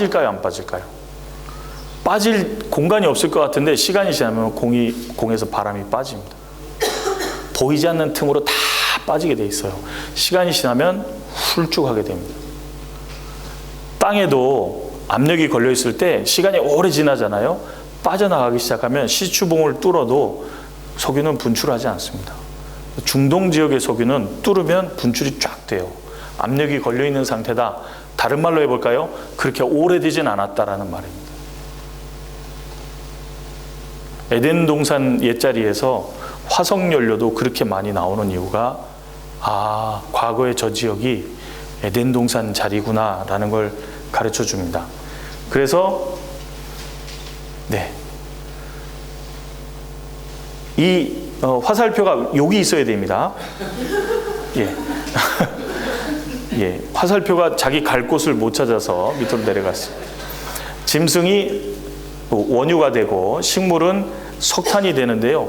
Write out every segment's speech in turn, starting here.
빠질까요, 안 빠질까요? 빠질 공간이 없을 것 같은데 시간이 지나면 공에서 바람이 빠집니다. 보이지 않는 틈으로 다 빠지게 돼 있어요. 시간이 지나면 훌쭉하게 됩니다. 땅에도 압력이 걸려 있을 때 시간이 오래 지나잖아요. 빠져나가기 시작하면 시추봉을 뚫어도 석유는 분출하지 않습니다. 중동 지역의 석유는 뚫으면 분출이 쫙 돼요. 압력이 걸려 있는 상태다. 다른 말로 해볼까요? 그렇게 오래되진 않았다라는 말입니다. 에덴 동산 옛자리에서 화석연료도 그렇게 많이 나오는 이유가 과거의 저 지역이 에덴 동산 자리구나 라는 걸 가르쳐 줍니다. 그래서 이 화살표가 여기 있어야 됩니다. 화살표가 자기 갈 곳을 못 찾아서 밑으로 내려갔어요. 짐승이 원유가 되고 식물은 석탄이 되는데요.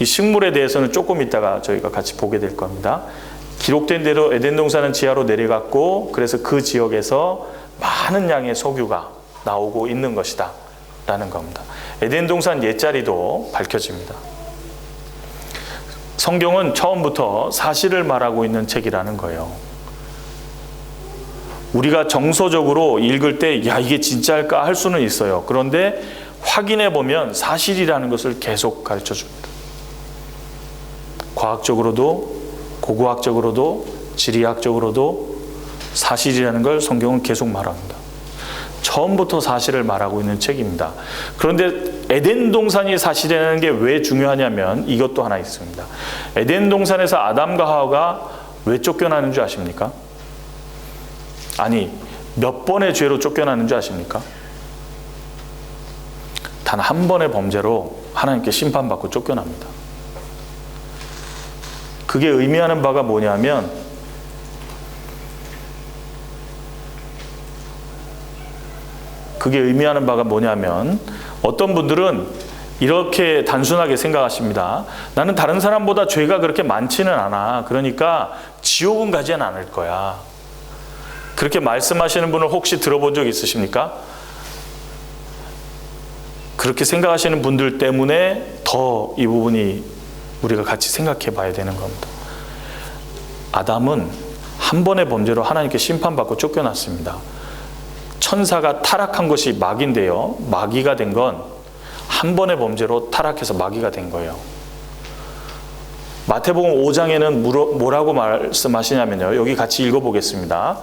이 식물에 대해서는 조금 이따가 저희가 같이 보게 될 겁니다. 기록된 대로 에덴 동산은 지하로 내려갔고 그래서 그 지역에서 많은 양의 석유가 나오고 있는 것이다 라는 겁니다. 에덴 동산 옛자리도 밝혀집니다. 성경은 처음부터 사실을 말하고 있는 책이라는 거예요. 우리가 정서적으로 읽을 때 이게 진짜일까 할 수는 있어요. 그런데 확인해 보면 사실이라는 것을 계속 가르쳐 줍니다. 과학적으로도 고고학적으로도 지리학적으로도 사실이라는 걸 성경은 계속 말합니다. 처음부터 사실을 말하고 있는 책입니다. 그런데 에덴 동산이 사실이라는 게 왜 중요하냐면 이것도 하나 있습니다. 에덴 동산에서 아담과 하와가 왜 쫓겨나는 줄 아십니까? 아니, 몇 번의 죄로 쫓겨나는 줄 아십니까? 단 한 번의 범죄로 하나님께 심판받고 쫓겨납니다. 그게 의미하는 바가 뭐냐면 어떤 분들은 이렇게 단순하게 생각하십니다. 나는 다른 사람보다 죄가 그렇게 많지는 않아. 그러니까 지옥은 가지는 않을 거야. 그렇게 말씀하시는 분을 혹시 들어본 적 있으십니까? 그렇게 생각하시는 분들 때문에 더 이 부분이 우리가 같이 생각해 봐야 되는 겁니다. 아담은 한 번의 범죄로 하나님께 심판받고 쫓겨났습니다. 천사가 타락한 것이 마귀인데요. 마귀가 된 건 한 번의 범죄로 타락해서 마귀가 된 거예요. 마태복음 5장에는 뭐라고 말씀하시냐면요. 여기 같이 읽어보겠습니다.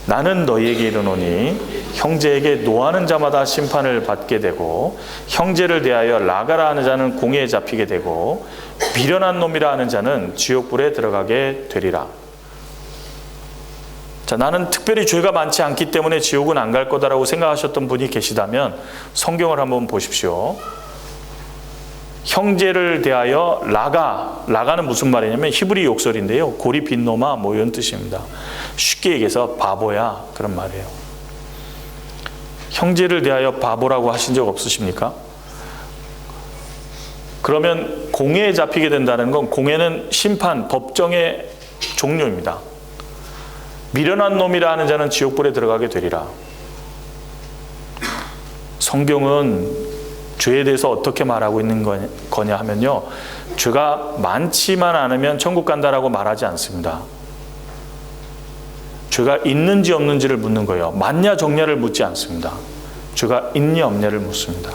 나는 너희에게 이르노니 형제에게 노하는 자마다 심판을 받게 되고 형제를 대하여 라가라 하는 자는 공회에 잡히게 되고 미련한 놈이라 하는 자는 지옥불에 들어가게 되리라. 자, 나는 특별히 죄가 많지 않기 때문에 지옥은 안 갈 거다라고 생각하셨던 분이 계시다면 성경을 한번 보십시오. 형제를 대하여 라가는 무슨 말이냐면 히브리 욕설인데요. 고리 빈 놈아 뭐 이런 뜻입니다. 쉽게 얘기해서 바보야 그런 말이에요. 형제를 대하여 바보라고 하신 적 없으십니까? 그러면 공회에 잡히게 된다는 건 공회는 심판, 법정의 종료입니다. 미련한 놈이라 하는 자는 지옥불에 들어가게 되리라. 성경은 죄에 대해서 어떻게 말하고 있는 거냐 하면요. 죄가 많지만 않으면 천국 간다라고 말하지 않습니다. 죄가 있는지 없는지를 묻는 거예요. 많냐 적냐를 묻지 않습니다. 죄가 있냐 없냐를 묻습니다.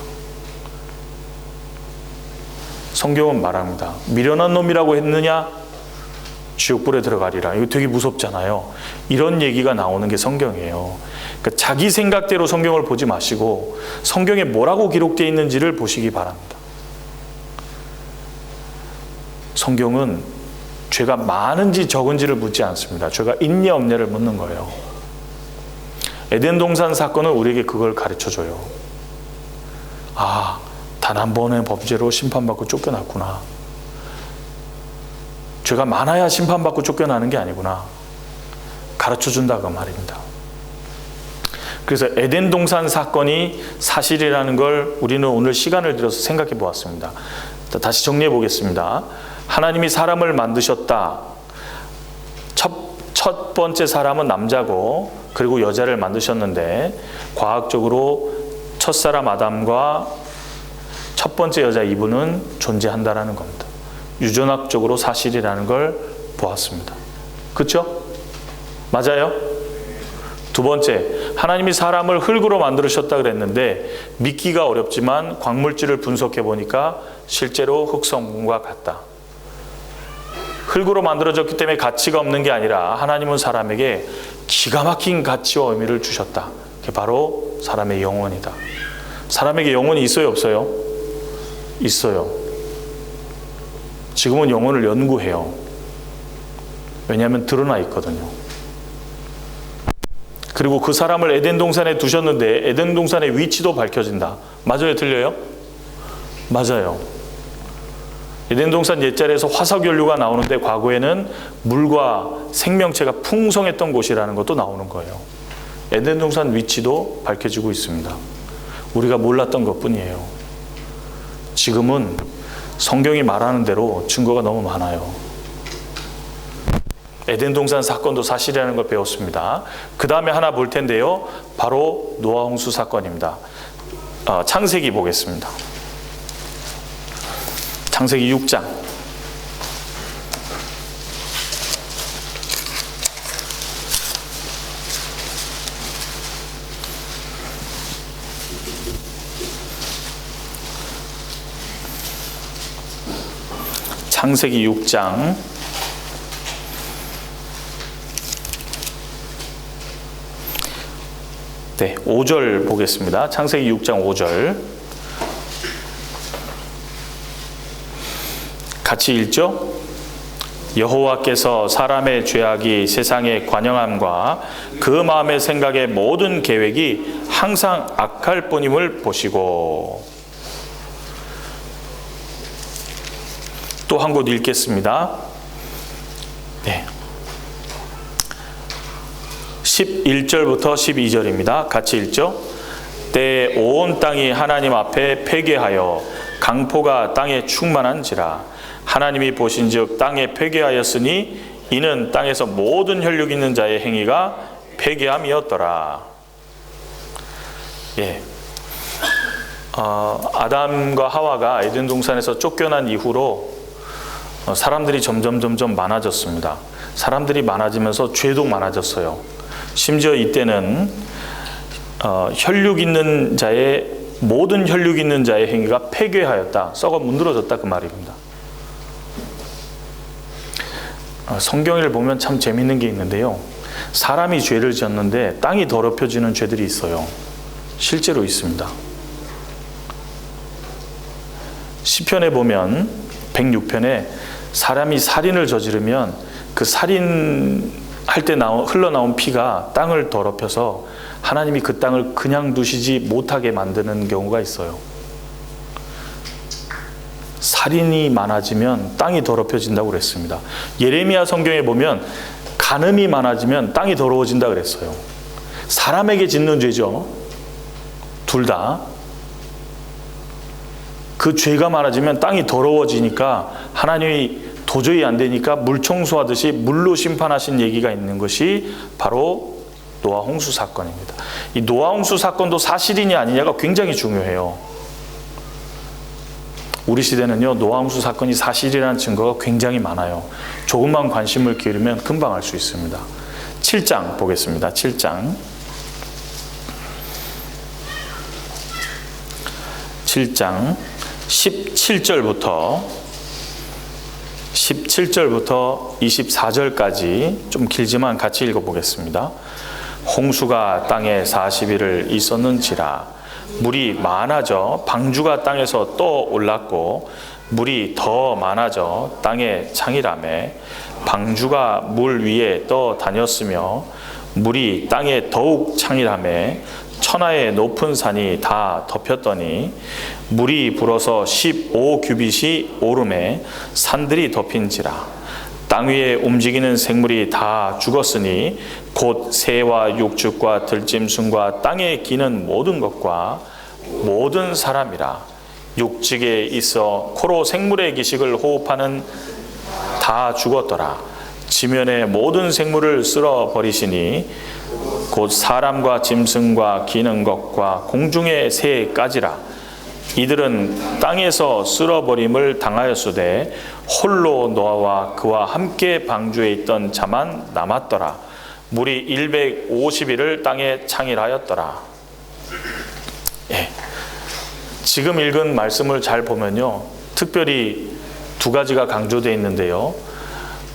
성경은 말합니다. 미련한 놈이라고 했느냐? 지옥불에 들어가리라. 이거 되게 무섭잖아요. 이런 얘기가 나오는 게 성경이에요. 그러니까 자기 생각대로 성경을 보지 마시고 성경에 뭐라고 기록되어 있는지를 보시기 바랍니다. 성경은 죄가 많은지 적은지를 묻지 않습니다. 죄가 있냐 없냐를 묻는 거예요. 에덴 동산 사건은 우리에게 그걸 가르쳐줘요. 단 한 번의 범죄로 심판받고 쫓겨났구나. 죄가 많아야 심판받고 쫓겨나는 게 아니구나. 가르쳐준다 그 말입니다. 그래서 에덴 동산 사건이 사실이라는 걸 우리는 오늘 시간을 들여서 생각해 보았습니다. 다시 정리해 보겠습니다. 하나님이 사람을 만드셨다. 첫 번째 사람은 남자고 그리고 여자를 만드셨는데 과학적으로 첫사람 아담과 첫 번째 여자 이브는 존재한다라는 겁니다. 유전학적으로 사실이라는 걸 보았습니다. 그렇죠? 맞아요? 두 번째, 하나님이 사람을 흙으로 만드셨다 그랬는데 믿기가 어렵지만 광물질을 분석해 보니까 실제로 흙성분과 같다. 흙으로 만들어졌기 때문에 가치가 없는 게 아니라 하나님은 사람에게 기가 막힌 가치와 의미를 주셨다. 그게 바로 사람의 영혼이다. 사람에게 영혼이 있어요, 없어요? 있어요. 지금은 영혼을 연구해요. 왜냐하면 드러나 있거든요. 그리고 그 사람을 에덴 동산에 두셨는데 에덴 동산의 위치도 밝혀진다. 맞아요, 틀려요? 맞아요. 에덴 동산 옛자리에서 화석연료가 나오는데 과거에는 물과 생명체가 풍성했던 곳이라는 것도 나오는 거예요. 에덴 동산 위치도 밝혀지고 있습니다. 우리가 몰랐던 것뿐이에요. 지금은 성경이 말하는 대로 증거가 너무 많아요. 에덴 동산 사건도 사실이라는 걸 배웠습니다. 그 다음에 하나 볼 텐데요. 바로 노아 홍수 사건입니다. 창세기 보겠습니다. 창세기 6장. 창세기 6장 네, 5절 보겠습니다. 창세기 6장 5절 같이 읽죠? 여호와께서 사람의 죄악이 세상의 관영함과 그 마음의 생각의 모든 계획이 항상 악할 뿐임을 보시고 또 한 곳 읽겠습니다. 네. 11절부터 12절입니다. 같이 읽죠? 때에 온 땅이 하나님 앞에 패괴하여 강포가 땅에 충만한지라 하나님이 보신즉 땅에 패괴하였으니 이는 땅에서 모든 혈육 있는 자의 행위가 패괴함이었더라. 예. 아담과 하와가 에덴 동산에서 쫓겨난 이후로 사람들이 점점 많아졌습니다. 사람들이 많아지면서 죄도 많아졌어요. 심지어 이때는 혈육 있는 자의 모든 혈육 있는 자의 행위가 패괴하였다, 썩어 문드러졌다 그 말입니다. 성경을 보면 참 재밌는 게 있는데요. 사람이 죄를 지었는데 땅이 더럽혀지는 죄들이 있어요. 실제로 있습니다. 시편에 보면 106편에 사람이 살인을 저지르면 그 살인할 때 흘러나온 피가 땅을 더럽혀서 하나님이 그 땅을 그냥 두시지 못하게 만드는 경우가 있어요. 살인이 많아지면 땅이 더럽혀진다고 그랬습니다. 예레미야 성경에 보면 간음이 많아지면 땅이 더러워진다 그랬어요. 사람에게 짓는 죄죠. 둘 다. 그 죄가 많아지면 땅이 더러워지니까 하나님이 도저히 안 되니까 물 청소하듯이 물로 심판하신 얘기가 있는 것이 바로 노아 홍수 사건입니다. 이 노아 홍수 사건도 사실이냐 아니냐가 굉장히 중요해요. 우리 시대는요, 노아 홍수 사건이 사실이라는 증거가 굉장히 많아요. 조금만 관심을 기울이면 금방 알 수 있습니다. 7장 보겠습니다. 7장 17절부터 24절까지 좀 길지만 같이 읽어보겠습니다. 홍수가 땅에 40일을 있었는지라 물이 많아져 방주가 땅에서 또 올랐고 물이 더 많아져 땅에 창이라매 방주가 물 위에 떠 다녔으며 물이 땅에 더욱 창이라매 천하의 높은 산이 다 덮였더니 물이 불어서 15규빗이 오름에 산들이 덮인지라 땅 위에 움직이는 생물이 다 죽었으니 곧 새와 육축과 들짐승과 땅에 기는 모든 것과 모든 사람이라 육직에 있어 코로 생물의 기식을 호흡하는 다 죽었더라. 지면의 모든 생물을 쓸어버리시니 곧 사람과 짐승과 기는 것과 공중의 새까지라. 이들은 땅에서 쓸어버림을 당하였으되 홀로 노아와 그와 함께 방주에 있던 자만 남았더라. 물이 150일을 땅에 창일하였더라. 예. 지금 읽은 말씀을 잘 보면요, 특별히 두 가지가 강조되어 있는데요.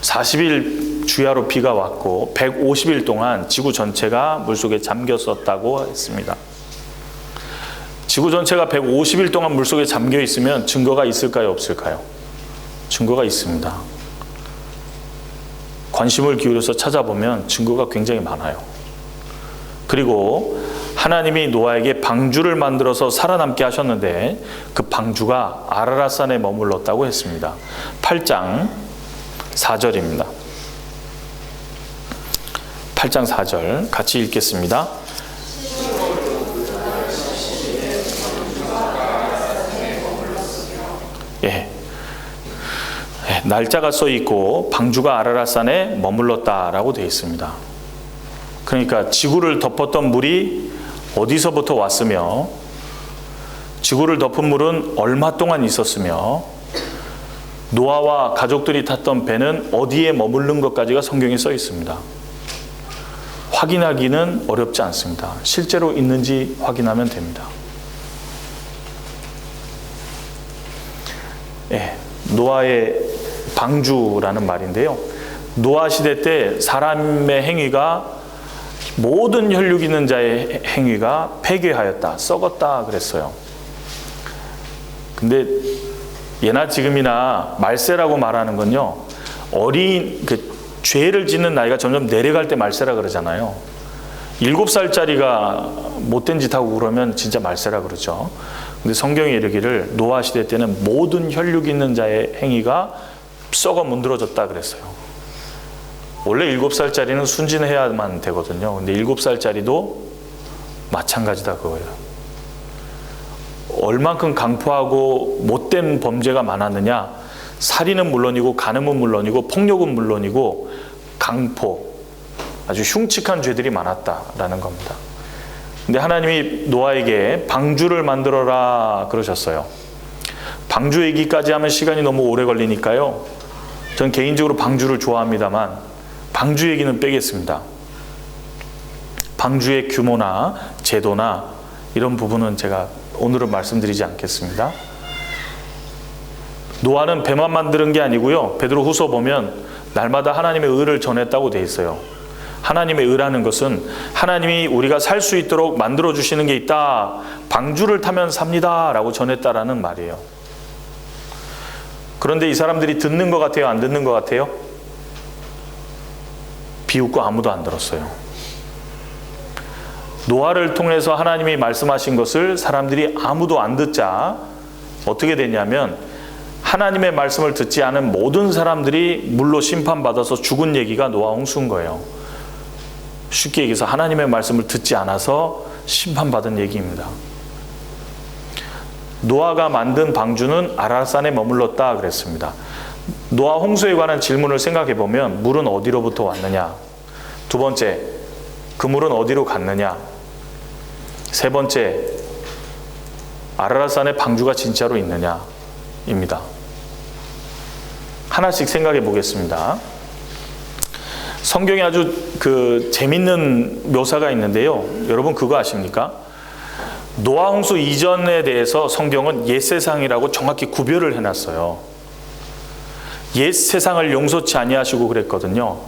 40일 주야로 비가 왔고 150일 동안 지구 전체가 물속에 잠겼었다고 했습니다. 지구 전체가 150일 동안 물속에 잠겨 있으면 증거가 있을까요, 없을까요? 증거가 있습니다. 관심을 기울여서 찾아보면 증거가 굉장히 많아요. 그리고 하나님이 노아에게 방주를 만들어서 살아남게 하셨는데 그 방주가 아라랏산에 머물렀다고 했습니다. 8장 4절입니다. 8장 4절 같이 읽겠습니다. 예. 날짜가 써 있고 방주가 아라랏산에 머물렀다라고 되어 있습니다. 그러니까 지구를 덮었던 물이 어디서부터 왔으며 지구를 덮은 물은 얼마 동안 있었으며 노아와 가족들이 탔던 배는 어디에 머무른 것까지가 성경에 써 있습니다. 확인하기는 어렵지 않습니다. 실제로 있는지 확인하면 됩니다. 예, 노아의 방주라는 말인데요. 노아 시대 때 사람의 행위가 모든 혈육 있는 자의 행위가 폐괴하였다, 썩었다 그랬어요. 근데 예나 지금이나 말세라고 말하는 건요, 죄를 짓는 나이가 점점 내려갈 때 말세라 그러잖아요. 7살짜리가 못된 짓 하고 그러면 진짜 말세라 그러죠. 근데 성경이 이르기를 노아 시대 때는 모든 혈육 있는 자의 행위가 썩어 문드러졌다 그랬어요. 원래 7살짜리는 순진해야만 되거든요. 근데 7살짜리도 마찬가지다 그거예요. 얼만큼 강포하고 못된 범죄가 많았느냐? 살인은 물론이고 간음은 물론이고 폭력은 물론이고 강포, 아주 흉측한 죄들이 많았다라는 겁니다. 근데 하나님이 노아에게 방주를 만들어라 그러셨어요. 방주 얘기까지 하면 시간이 너무 오래 걸리니까요, 전 개인적으로 방주를 좋아합니다만 방주 얘기는 빼겠습니다. 방주의 규모나 제도나 이런 부분은 제가 오늘은 말씀드리지 않겠습니다. 노아는 배만 만드는 게 아니고요, 베드로후서 보면 날마다 하나님의 의를 전했다고 돼 있어요. 하나님의 의라는 것은 하나님이 우리가 살 수 있도록 만들어 주시는 게 있다, 방주를 타면 삽니다 라고 전했다라는 말이에요. 그런데 이 사람들이 듣는 것 같아요, 안 듣는 것 같아요? 비웃고 아무도 안 들었어요. 노아를 통해서 하나님이 말씀하신 것을 사람들이 아무도 안 듣자 어떻게 됐냐면, 하나님의 말씀을 듣지 않은 모든 사람들이 물로 심판받아서 죽은 얘기가 노아 홍수인 거예요. 쉽게 얘기해서 하나님의 말씀을 듣지 않아서 심판받은 얘기입니다. 노아가 만든 방주는 아라랏산에 머물렀다 그랬습니다. 노아 홍수에 관한 질문을 생각해 보면 물은 어디로부터 왔느냐? 두 번째, 그 물은 어디로 갔느냐? 세 번째, 아라랏산에 방주가 진짜로 있느냐? 입니다. 하나씩 생각해 보겠습니다. 성경에 아주 재밌는 묘사가 있는데요. 여러분 그거 아십니까? 노아 홍수 이전에 대해서 성경은 옛 세상이라고 정확히 구별을 해놨어요. 옛 세상을 용서치 아니하시고 그랬거든요.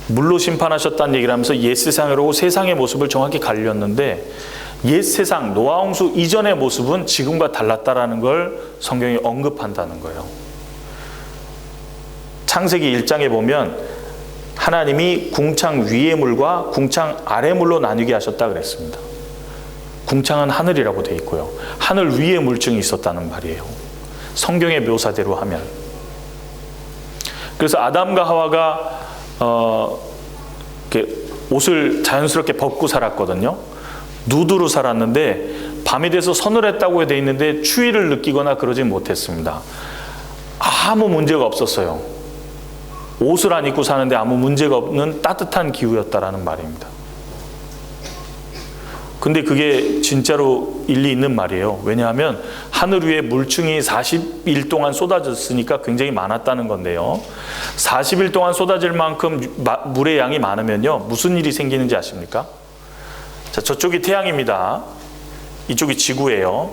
물로 심판하셨다는 얘기를 하면서 옛 세상이라고 세상의 모습을 정확히 가렸는데, 옛 세상, 노아 홍수 이전의 모습은 지금과 달랐다라는 걸 성경이 언급한다는 거예요. 창세기 1장에 보면 하나님이 궁창 위의 물과 궁창 아래 물로 나뉘게 하셨다 그랬습니다. 궁창은 하늘이라고 되어 있고요, 하늘 위에 물증이 있었다는 말이에요. 성경의 묘사대로 하면. 그래서 아담과 하와가 옷을 자연스럽게 벗고 살았거든요. 누드로 살았는데 밤이 돼서 서늘했다고 되어 있는데 추위를 느끼거나 그러지 못했습니다. 아무 문제가 없었어요. 옷을 안 입고 사는데 아무 문제가 없는 따뜻한 기후였다라는 말입니다. 근데 그게 진짜로 일리 있는 말이에요. 왜냐하면 하늘 위에 물층이 40일 동안 쏟아졌으니까 굉장히 많았다는 건데요. 40일 동안 쏟아질 만큼 물의 양이 많으면요, 무슨 일이 생기는지 아십니까? 자, 저쪽이 태양입니다. 이쪽이 지구예요.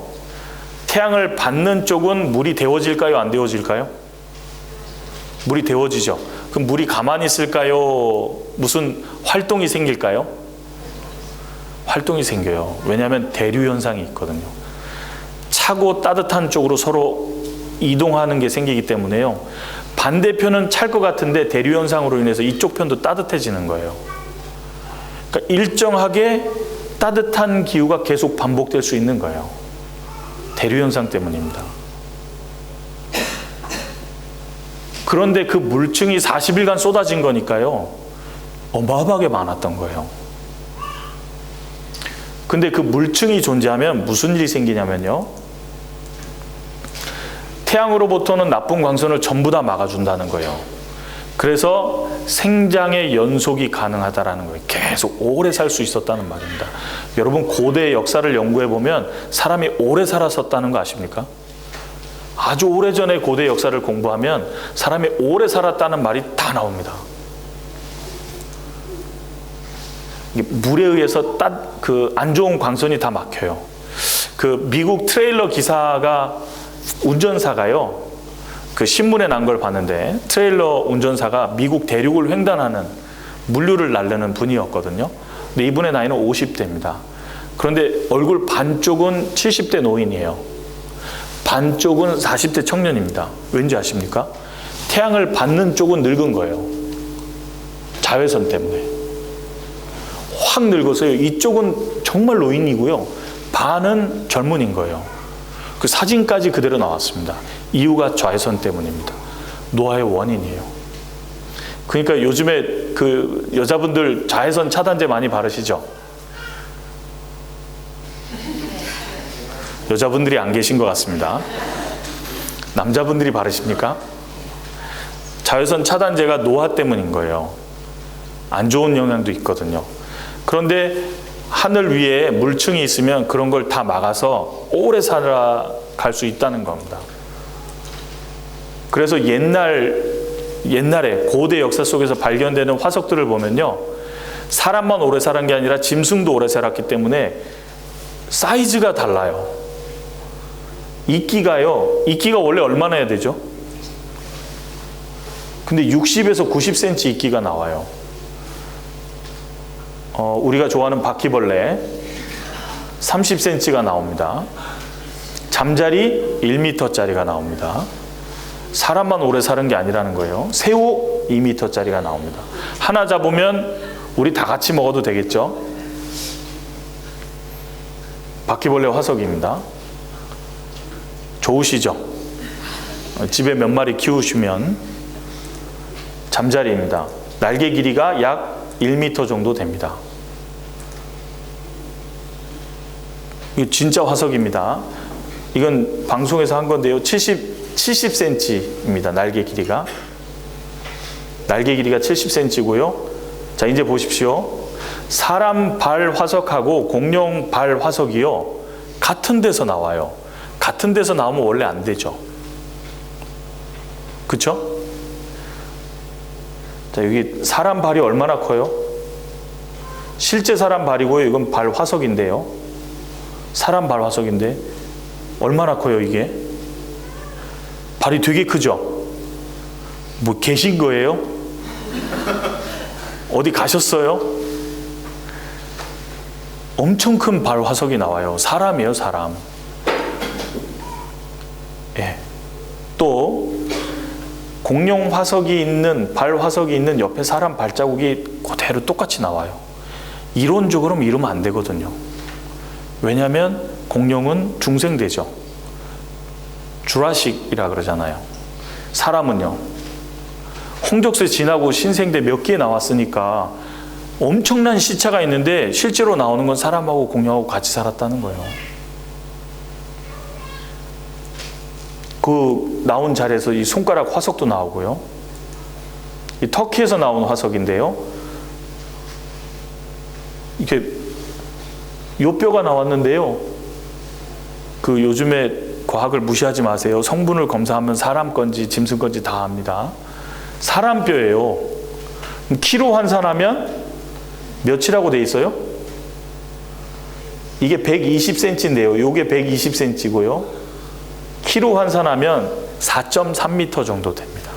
태양을 받는 쪽은 물이 데워질까요? 안 데워질까요? 물이 데워지죠. 그럼 물이 가만히 있을까요? 무슨 활동이 생길까요? 활동이 생겨요. 왜냐하면 대류 현상이 있거든요. 차고 따뜻한 쪽으로 서로 이동하는 게 생기기 때문에요. 반대편은 찰 것 같은데 대류 현상으로 인해서 이쪽 편도 따뜻해지는 거예요. 그러니까 일정하게 따뜻한 기후가 계속 반복될 수 있는 거예요. 대류 현상 때문입니다. 그런데 그 물층이 40일간 쏟아진 거니까요, 어마어마하게 많았던 거예요. 근데 그 물층이 존재하면 무슨 일이 생기냐면요, 태양으로부터는 나쁜 광선을 전부 다 막아준다는 거예요. 그래서 생장의 연속이 가능하다라는 거예요. 계속 오래 살 수 있었다는 말입니다. 여러분, 고대 역사를 연구해 보면 사람이 오래 살았었다는 거 아십니까? 아주 오래전에 고대 역사를 공부하면 사람이 오래 살았다는 말이 다 나옵니다. 물에 의해서 안 좋은 광선이 다 막혀요. 그 미국 트레일러 기사가, 운전사가요, 그 신문에 난 걸 봤는데, 트레일러 운전사가 미국 대륙을 횡단하는 물류를 나르는 분이었거든요. 근데 이분의 나이는 50대입니다. 그런데 얼굴 반쪽은 70대 노인이에요. 반쪽은 40대 청년입니다. 왠지 아십니까? 태양을 받는 쪽은 늙은 거예요. 자외선 때문에. 확 늙어서요. 이쪽은 정말 노인이고요, 반은 젊은인 거예요. 그 사진까지 그대로 나왔습니다. 이유가 자외선 때문입니다. 노화의 원인이에요. 그러니까 요즘에 그 여자분들 자외선 차단제 많이 바르시죠? 여자분들이 안 계신 것 같습니다. 남자분들이 바르십니까? 자외선 차단제가 노화 때문인 거예요. 안 좋은 영향도 있거든요. 그런데 하늘 위에 물층이 있으면 그런 걸 다 막아서 오래 살아갈 수 있다는 겁니다. 그래서 옛날에 고대 역사 속에서 발견되는 화석들을 보면요, 사람만 오래 살은 게 아니라 짐승도 오래 살았기 때문에 사이즈가 달라요. 이끼가 원래 얼마나 해야 되죠? 근데 60에서 90cm 이끼가 나와요. 우리가 좋아하는 바퀴벌레 30cm가 나옵니다. 잠자리 1m짜리가 나옵니다. 사람만 오래 사는 게 아니라는 거예요. 새우 2m짜리가 나옵니다. 하나 잡으면 우리 다 같이 먹어도 되겠죠? 바퀴벌레 화석입니다. 좋으시죠? 집에 몇 마리 키우시면. 잠자리입니다. 날개 길이가 약 1m 정도 됩니다. 이거 진짜 화석입니다. 이건 방송에서 한 건데요. 70cm입니다. 날개 길이가. 날개 길이가 70cm고요. 자, 이제 보십시오. 사람 발 화석하고 공룡 발 화석이요, 같은 데서 나와요. 같은 데서 나오면 원래 안 되죠. 그쵸? 자, 여기 사람 발이 얼마나 커요? 실제 사람 발이고요. 이건 발 화석인데요. 사람 발 화석인데 얼마나 커요, 이게? 발이 되게 크죠? 뭐 계신 거예요? 어디 가셨어요? 엄청 큰 발 화석이 나와요. 사람이에요, 사람. 예. 또 공룡 화석이 있는, 발 화석이 있는 옆에 사람 발자국이 그대로 똑같이 나와요. 이론적으로는 이러면 안 되거든요. 왜냐하면 공룡은 중생대죠. 주라식이라 그러잖아요. 사람은요, 홍적세 지나고 신생대 몇 개 나왔으니까 엄청난 시차가 있는데 실제로 나오는 건 사람하고 공룡하고 같이 살았다는 거예요. 그 나온 자리에서 이 손가락 화석도 나오고요. 이 터키에서 나온 화석인데요. 이게 요 뼈가 나왔는데요. 그 요즘에 과학을 무시하지 마세요. 성분을 검사하면 사람 건지 짐승 건지 다 압니다. 사람 뼈예요. 키로 환산하면 몇이라고 돼 있어요? 이게 120cm인데요. 요게 120cm고요. 키로 환산하면 4.3m 정도 됩니다.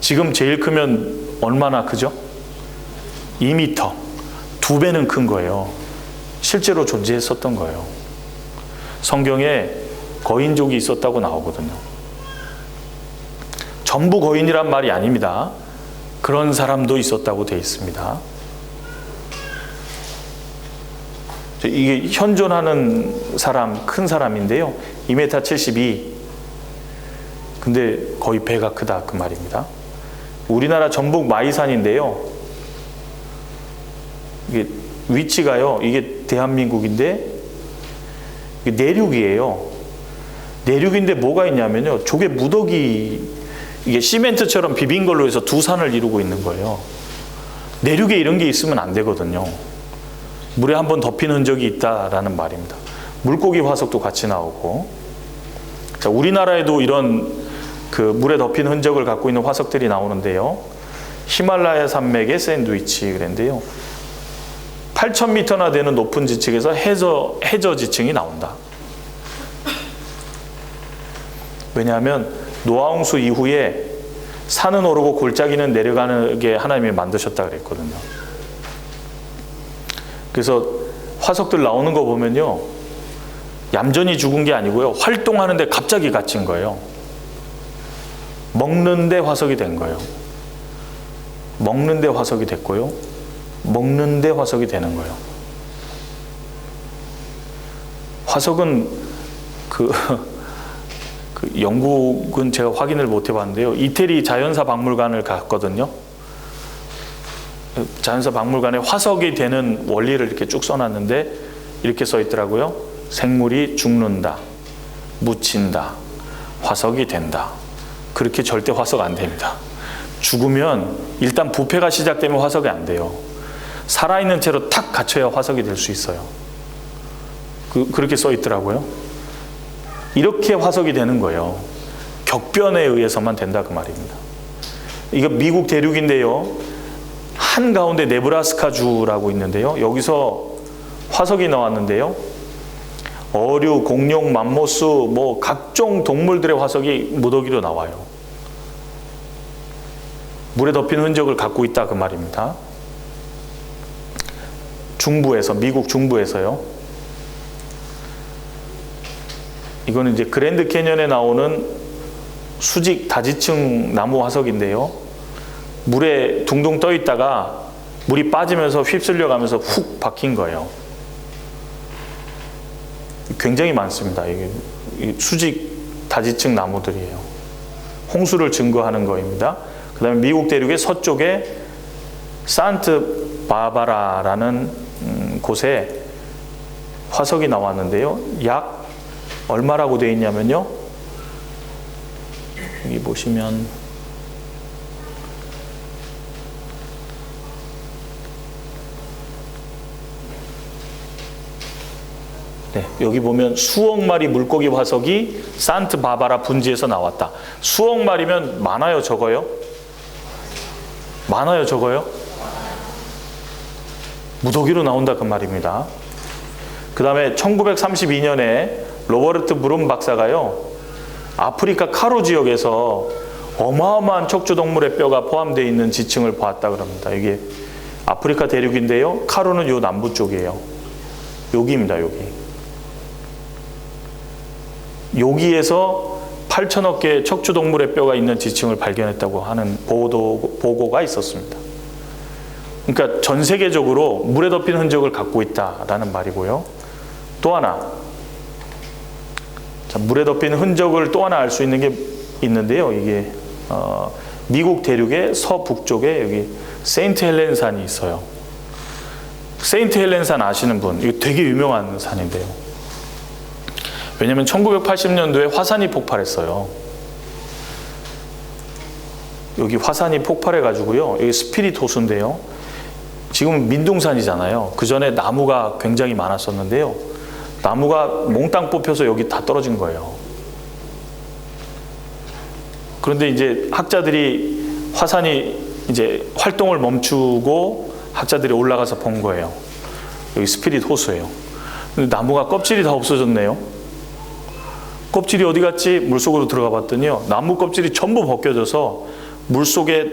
지금 제일 크면 얼마나 크죠? 2m. 2배는 큰 거예요. 실제로 존재했었던 거예요. 성경에 거인족이 있었다고 나오거든요. 전부 거인이란 말이 아닙니다. 그런 사람도 있었다고 되어 있습니다. 이게 현존하는 사람, 큰 사람인데요. 2m 72. 근데 거의 배가 크다 그 말입니다. 우리나라 전북 마이산인데요. 이게 위치가요. 이게 대한민국인데 이게 내륙이에요. 내륙인데 뭐가 있냐면요. 조개 무더기, 이게 시멘트처럼 비빈 걸로 해서 두 산을 이루고 있는 거예요. 내륙에 이런 게 있으면 안 되거든요. 물에 한번 덮인 흔적이 있다라는 말입니다. 물고기 화석도 같이 나오고. 자, 우리나라에도 이런 그 물에 덮인 흔적을 갖고 있는 화석들이 나오는데요. 히말라야 산맥의 샌드위치 그랬는데요. 8,000m나 되는 높은 지층에서 해저 지층이 나온다. 왜냐하면 노아홍수 이후에 산은 오르고 골짜기는 내려가게 하나님이 만드셨다 그랬거든요. 그래서 화석들 나오는 거 보면요. 얌전히 죽은 게 아니고요. 활동하는데 갑자기 갇힌 거예요. 먹는데 화석이 된 거예요. 먹는데 화석이 됐고요. 먹는데 화석이 되는 거예요. 화석은 그 영국은 제가 확인을 못 해봤는데요. 이태리 자연사 박물관을 갔거든요. 자연사 박물관에 화석이 되는 원리를 이렇게 쭉 써놨는데 이렇게 써 있더라고요. 생물이 죽는다, 묻힌다, 화석이 된다. 그렇게 절대 화석 안 됩니다. 죽으면 일단 부패가 시작되면 화석이 안 돼요. 살아있는 채로 탁 갇혀야 화석이 될 수 있어요. 그렇게 써 있더라고요. 이렇게 화석이 되는 거예요. 격변에 의해서만 된다 그 말입니다. 이거 미국 대륙인데요. 한가운데 네브라스카 주라고 있는데요. 여기서 화석이 나왔는데요. 어류, 공룡, 맘모스, 뭐 각종 동물들의 화석이 무더기로 나와요. 물에 덮인 흔적을 갖고 있다 그 말입니다. 중부에서, 미국 중부에서요. 이거는 이제 그랜드 캐년에 나오는 수직 다지층 나무 화석인데요. 물에 둥둥 떠 있다가 물이 빠지면서 휩쓸려 가면서 훅 박힌 거예요. 굉장히 많습니다. 이게 수직 다지층 나무들이에요. 홍수를 증거하는 거입니다. 그 다음에 미국 대륙의 서쪽에 산트 바바라라는 곳에 화석이 나왔는데요. 약 얼마라고 되어 있냐면요. 여기 보시면 네, 여기 보면 수억 마리 물고기 화석이 산트 바바라 분지에서 나왔다. 수억 마리면 많아요, 적어요? 많아요, 적어요? 무더기로 나온다 그 말입니다. 그 다음에 1932년에 로버트 브룸 박사가요. 아프리카 카로 지역에서 어마어마한 척추동물의 뼈가 포함되어 있는 지층을 보았다 그럽니다. 이게 아프리카 대륙인데요. 카로는 요 남부 쪽이에요. 여기입니다, 여기. 여기에서 8천억 개의 척추동물의 뼈가 있는 지층을 발견했다고 하는 보고가 있었습니다. 그러니까 전 세계적으로 물에 덮인 흔적을 갖고 있다라는 말이고요. 또 하나, 자, 물에 덮인 흔적을 또 하나 알 수 있는 게 있는데요. 이게 미국 대륙의 서북쪽에 여기 세인트 헬렌 산이 있어요. 세인트 헬렌 산 아시는 분? 이거 되게 유명한 산인데요. 왜냐하면 1980년도에 화산이 폭발했어요. 여기 화산이 폭발해가지고요. 여기 스피릿 호수인데요. 지금 민둥산이잖아요. 그 전에 나무가 굉장히 많았었는데요. 나무가 몽땅 뽑혀서 여기 다 떨어진 거예요. 그런데 이제 학자들이 화산이 이제 활동을 멈추고 학자들이 올라가서 본 거예요. 여기 스피릿 호수예요. 근데 나무가 껍질이 다 없어졌네요. 껍질이 어디 갔지? 물속으로 들어가 봤더니요. 나무 껍질이 전부 벗겨져서 물속에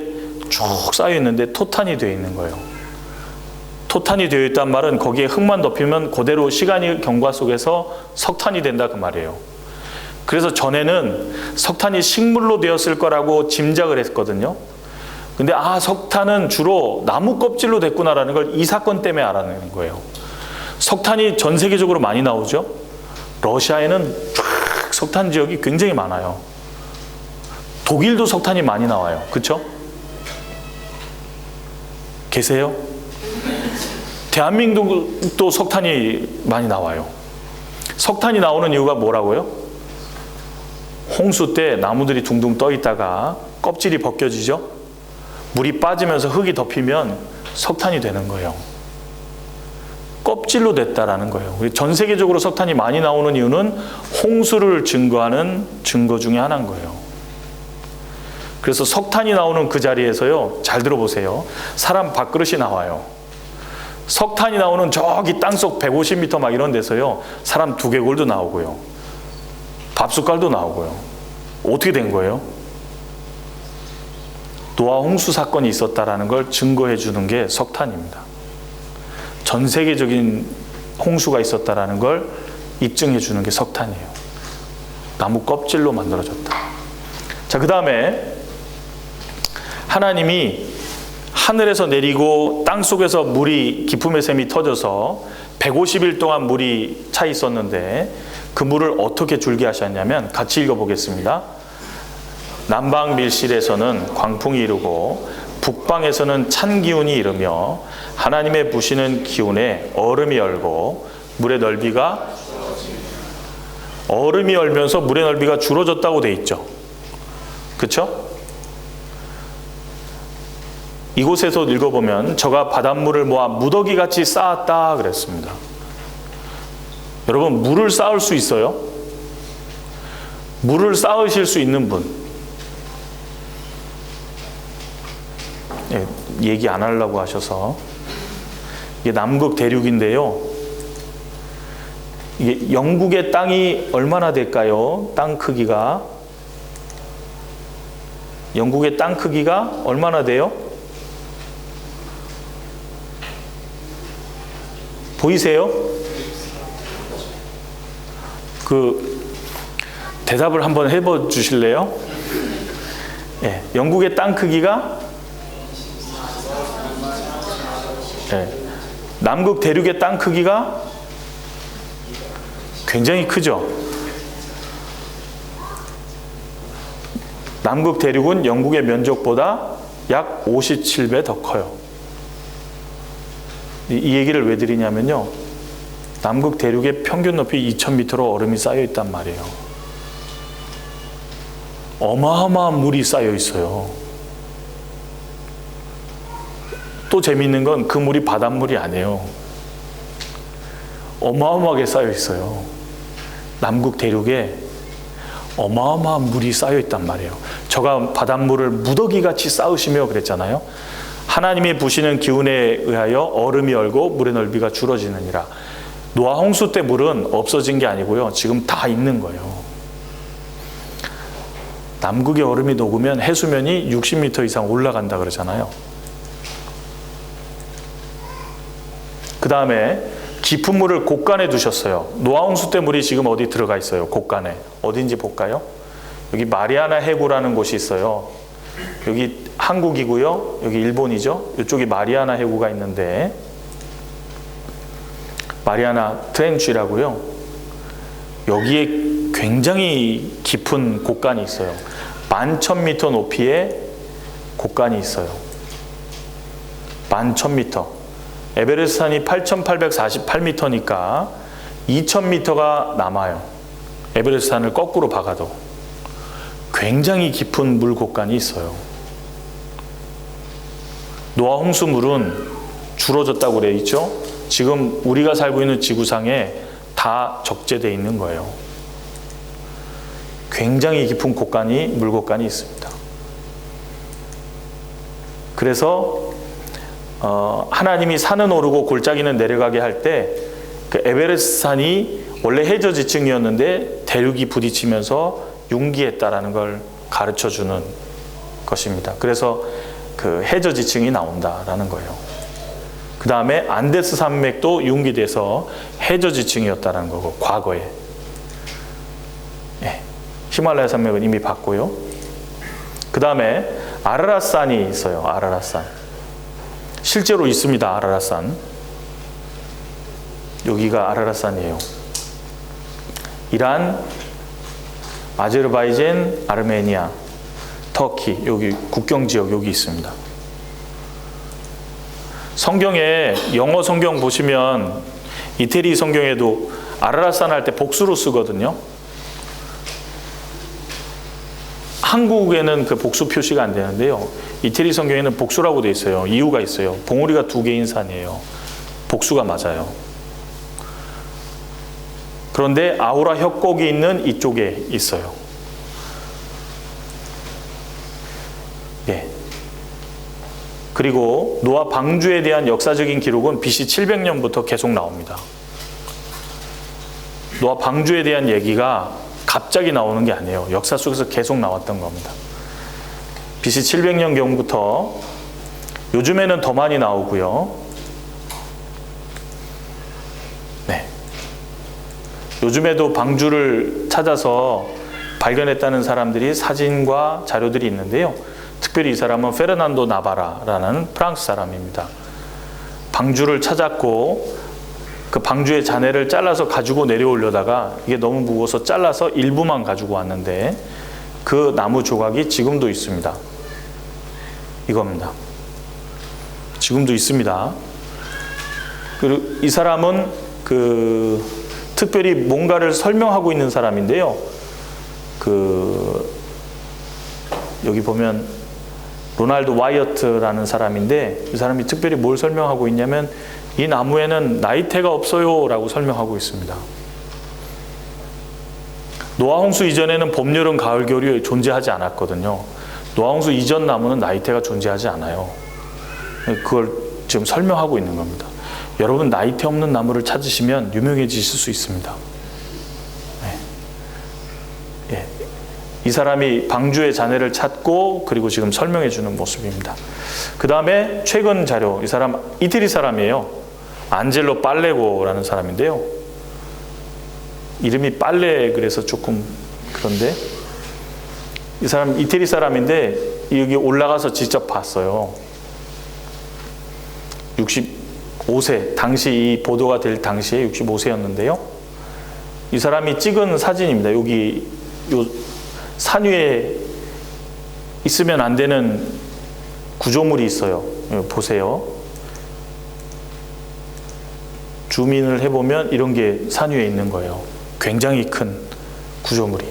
쭉 쌓여 있는데 토탄이 되어 있는 거예요. 토탄이 되어 있단 말은 거기에 흙만 덮이면 그대로 시간이 경과 속에서 석탄이 된다 그 말이에요. 그래서 전에는 석탄이 식물로 되었을 거라고 짐작을 했거든요. 근데 석탄은 주로 나무 껍질로 됐구나라는 걸 이 사건 때문에 알아내는 거예요. 석탄이 전 세계적으로 많이 나오죠. 러시아에는 쫙 석탄 지역이 굉장히 많아요. 독일도 석탄이 많이 나와요. 그렇죠? 계세요? 대한민국도 석탄이 많이 나와요. 석탄이 나오는 이유가 뭐라고요? 홍수 때 나무들이 둥둥 떠 있다가 껍질이 벗겨지죠? 물이 빠지면서 흙이 덮이면 석탄이 되는 거예요. 껍질로 됐다라는 거예요. 전 세계적으로 석탄이 많이 나오는 이유는 홍수를 증거하는 증거 중에 하나인 거예요. 그래서 석탄이 나오는 그 자리에서요, 잘 들어보세요. 사람 밥그릇이 나와요. 석탄이 나오는 저기 땅속 150m 막 이런 데서요, 사람 두개골도 나오고요. 밥숟갈도 나오고요. 어떻게 된 거예요? 노아 홍수 사건이 있었다라는 걸 증거해 주는 게 석탄입니다. 전 세계적인 홍수가 있었다라는 걸 입증해 주는 게 석탄이에요. 나무 껍질로 만들어졌다. 자, 그 다음에 하나님이 하늘에서 내리고 땅속에서 물이 기품의 샘이 터져서 150일 동안 물이 차 있었는데 그 물을 어떻게 줄게 하셨냐면 같이 읽어보겠습니다. 남방 밀실에서는 광풍이 이르고 북방에서는 찬 기운이 이르며 하나님의 부시는 기운에 얼음이 열고 물의 넓이가 얼음이 열면서 물의 넓이가 줄어졌다고 돼 있죠. 그렇죠? 이곳에서 읽어보면 저가 바닷물을 모아 무더기같이 쌓았다 그랬습니다. 여러분, 물을 쌓을 수 있어요? 물을 쌓으실 수 있는 분? 예, 얘기 안 하려고 하셔서. 이게 남극 대륙인데요. 이게 영국의 땅이 얼마나 될까요? 땅 크기가. 영국의 땅 크기가 얼마나 돼요? 보이세요? 대답을 한번 해봐 주실래요? 예, 영국의 땅 크기가 남극 대륙의 땅 크기가 굉장히 크죠. 남극 대륙은 영국의 면적보다 약 57배 더 커요. 이 얘기를 왜 드리냐면요, 남극 대륙의 평균 높이 2000m로 얼음이 쌓여 있단 말이에요. 어마어마한 물이 쌓여 있어요. 또 재미있는 건 그 물이 바닷물이 아니에요. 어마어마하게 쌓여 있어요. 남극 대륙에 어마어마한 물이 쌓여 있단 말이에요. 저가 바닷물을 무더기같이 쌓으시며 그랬잖아요. 하나님이 부시는 기운에 의하여 얼음이 열고 물의 넓이가 줄어지느니라. 노아 홍수 때 물은 없어진 게 아니고요, 지금 다 있는 거예요. 남극의 얼음이 녹으면 해수면이 60m 이상 올라간다 그러잖아요. 그 다음에 깊은 물을 곳간에 두셨어요. 노아 홍수 때 물이 지금 어디 들어가 있어요? 곳간에. 어딘지 볼까요? 여기 마리아나 해구라는 곳이 있어요. 여기 한국이고요, 여기 일본이죠. 이쪽이 마리아나 해구가 있는데, 마리아나 트렌치라고요. 여기에 굉장히 깊은 곳간이 있어요. 11,000m 높이의 곳간이 있어요. 11,000m. 에베레스트산이 8,848m니까 2,000m가 남아요. 에베레스트산을 거꾸로 박아도. 굉장히 깊은 물 곳간이 있어요. 노아 홍수물은 줄어졌다고 그래 있죠. 지금 우리가 살고 있는 지구상에 다 적재되어 있는 거예요. 굉장히 깊은 물곳간이 있습니다. 그래서 하나님이 산은 오르고 골짜기는 내려가게 할 때 그 에베레스트 산이 원래 해저 지층이었는데 대륙이 부딪히면서 융기했다라는 걸 가르쳐주는 것입니다. 그래서 그 해저 지층이 나온다라는 거예요. 그 다음에 안데스 산맥도 융기돼서 해저 지층이었다라는 거고, 과거에. 예, 히말라야 산맥은 이미 봤고요. 그 다음에 아라랏산이 있어요. 아라랏산. 실제로 있습니다. 아라랏산. 여기가 아라랏산이에요. 이란, 아제르바이잔, 아르메니아, 터키, 여기 국경지역 여기 있습니다. 성경에 영어 성경 보시면 이태리 성경에도 아라랏산 할 때 복수로 쓰거든요. 한국에는 그 복수 표시가 안 되는데요. 이태리 성경에는 복수라고 돼 있어요. 이유가 있어요. 봉우리가 2개인 산이에요. 복수가 맞아요. 그런데 아우라 협곡이 있는 이쪽에 있어요. 예. 그리고 노아 방주에 대한 역사적인 기록은 BC 700년부터 계속 나옵니다. 노아 방주에 대한 얘기가 갑자기 나오는 게 아니에요. 역사 속에서 계속 나왔던 겁니다. BC 700년경부터 요즘에는 더 많이 나오고요. 네. 요즘에도 방주를 찾아서 발견했다는 사람들이 사진과 자료들이 있는데요. 특별히 이 사람은 페르난도 나바라라는 프랑스 사람입니다. 방주를 찾았고 그 방주의 잔해를 잘라서 가지고 내려오려다가 이게 너무 무거워서 잘라서 일부만 가지고 왔는데 그 나무 조각이 지금도 있습니다. 이겁니다. 지금도 있습니다. 그리고 이 사람은 특별히 뭔가를 설명하고 있는 사람인데요. 여기 보면 로날드 와이어트라는 사람인데 이 사람이 특별히 뭘 설명하고 있냐면 이 나무에는 나이테가 없어요 라고 설명하고 있습니다. 노아 홍수 이전에는 봄, 여름, 가을, 겨울이 존재하지 않았거든요. 노아 홍수 이전 나무는 나이테가 존재하지 않아요. 그걸 지금 설명하고 있는 겁니다. 여러분 나이테 없는 나무를 찾으시면 유명해지실 수 있습니다. 네. 예. 이 사람이 방주의 잔해를 찾고 그리고 지금 설명해 주는 모습입니다. 그 다음에 최근 자료, 이 사람 이태리 사람이에요. 안젤로 빨레고라는 사람인데요. 이름이 빨레 그래서 조금 그런데 이 사람 이태리 사람인데 여기 올라가서 직접 봤어요. 65세, 당시 이 보도가 될 당시에 65세였는데요. 이 사람이 찍은 사진입니다. 여기 요 산 위에 있으면 안 되는 구조물이 있어요. 보세요. 줌인을 해보면 이런 게 산 위에 있는 거예요. 굉장히 큰 구조물이.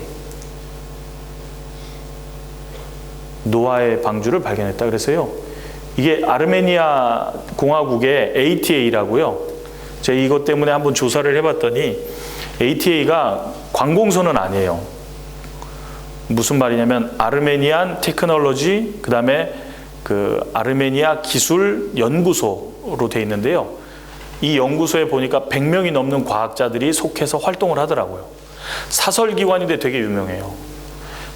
노아의 방주를 발견했다 그래서요. 이게 아르메니아 공화국의 ATA라고요. 제가 이것 때문에 한번 조사를 해봤더니 ATA가 관공서는 아니에요. 무슨 말이냐면 아르메니안 테크놀로지 그 다음에 아르메니아 기술 연구소로 돼 있는데요. 이 연구소에 보니까 100명이 넘는 과학자들이 속해서 활동을 하더라고요. 사설기관인데 되게 유명해요.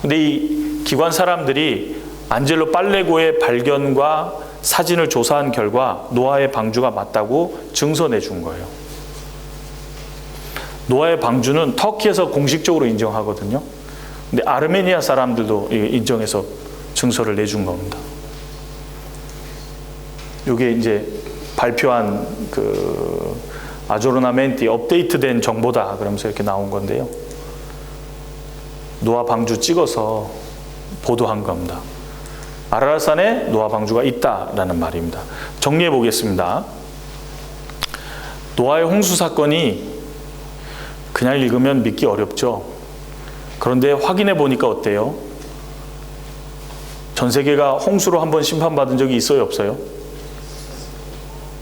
근데 이 기관 사람들이 안젤로 빨레고의 발견과 사진을 조사한 결과 노아의 방주가 맞다고 증서 내준 거예요. 노아의 방주는 터키에서 공식적으로 인정하거든요. 근데 아르메니아 사람들도 인정해서 증서를 내준 겁니다. 이게 이제 발표한 아조르나멘티 업데이트된 정보다 그러면서 이렇게 나온 건데요. 노아 방주 찍어서 보도한 겁니다. 아라랏산에 노아 방주가 있다라는 말입니다. 정리해 보겠습니다. 노아의 홍수 사건이 그냥 읽으면 믿기 어렵죠. 그런데 확인해 보니까 어때요? 전 세계가 홍수로 한번 심판받은 적이 있어요, 없어요?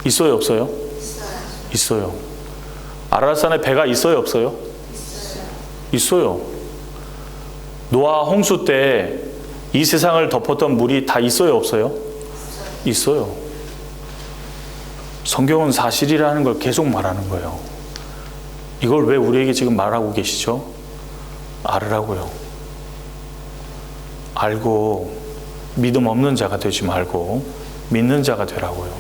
있어요, 없어요? 있어요. 아라рат산에 배가 있어요, 없어요? 있어요. 노아 홍수 때 이 세상을 덮었던 물이 다 있어요, 없어요? 있어요. 성경은 사실이라는 걸 계속 말하는 거예요. 이걸 왜 우리에게 지금 말하고 계시죠? 알으라고요. 알고 믿음 없는 자가 되지 말고 믿는 자가 되라고요.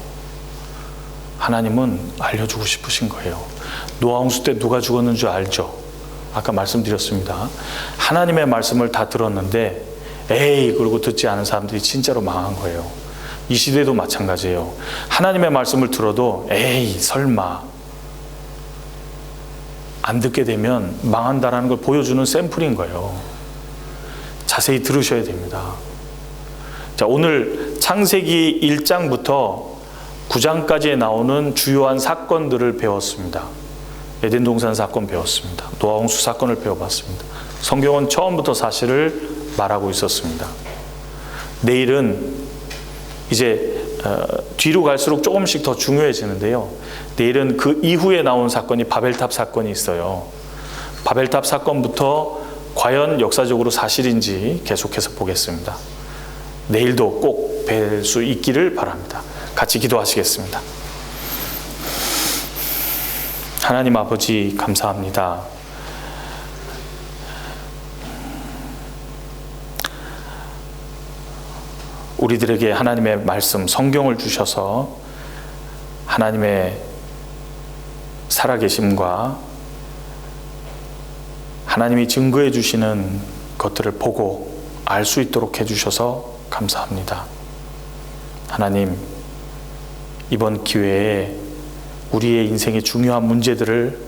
하나님은 알려주고 싶으신 거예요. 노아 홍수 때 누가 죽었는 줄 알죠? 아까 말씀드렸습니다. 하나님의 말씀을 다 들었는데 에이 그러고 듣지 않은 사람들이 진짜로 망한 거예요. 이 시대도 마찬가지예요. 하나님의 말씀을 들어도 에이 설마 안 듣게 되면 망한다라는 걸 보여주는 샘플인 거예요. 자세히 들으셔야 됩니다. 자, 오늘 창세기 1장부터 9장까지에 나오는 주요한 사건들을 배웠습니다. 에덴 동산 사건 배웠습니다. 노아 홍수 사건을 배워봤습니다. 성경은 처음부터 사실을 말하고 있었습니다. 내일은 이제 뒤로 갈수록 조금씩 더 중요해지는데요. 내일은 그 이후에 나온 사건이 바벨탑 사건이 있어요. 바벨탑 사건부터 과연 역사적으로 사실인지 계속해서 보겠습니다. 내일도 꼭 뵐 수 있기를 바랍니다. 같이 기도하시겠습니다. 하나님 아버지 감사합니다. 우리들에게 하나님의 말씀, 성경을 주셔서 하나님의 살아계심과 하나님이 증거해 주시는 것들을 보고 알 수 있도록 해주셔서 감사합니다. 하나님, 이번 기회에 우리의 인생의 중요한 문제들을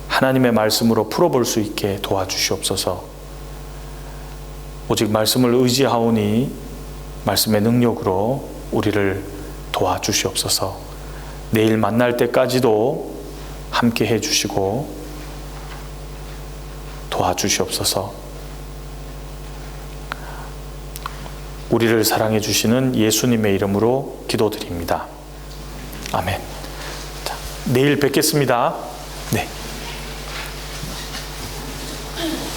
하나님의 말씀으로 풀어볼 수 있게 도와주시옵소서. 오직 말씀을 의지하오니 말씀의 능력으로 우리를 도와주시옵소서. 내일 만날 때까지도 함께 해주시고 도와주시옵소서. 우리를 사랑해 주시는 예수님의 이름으로 기도드립니다. 아멘. 자, 내일 뵙겠습니다. 네.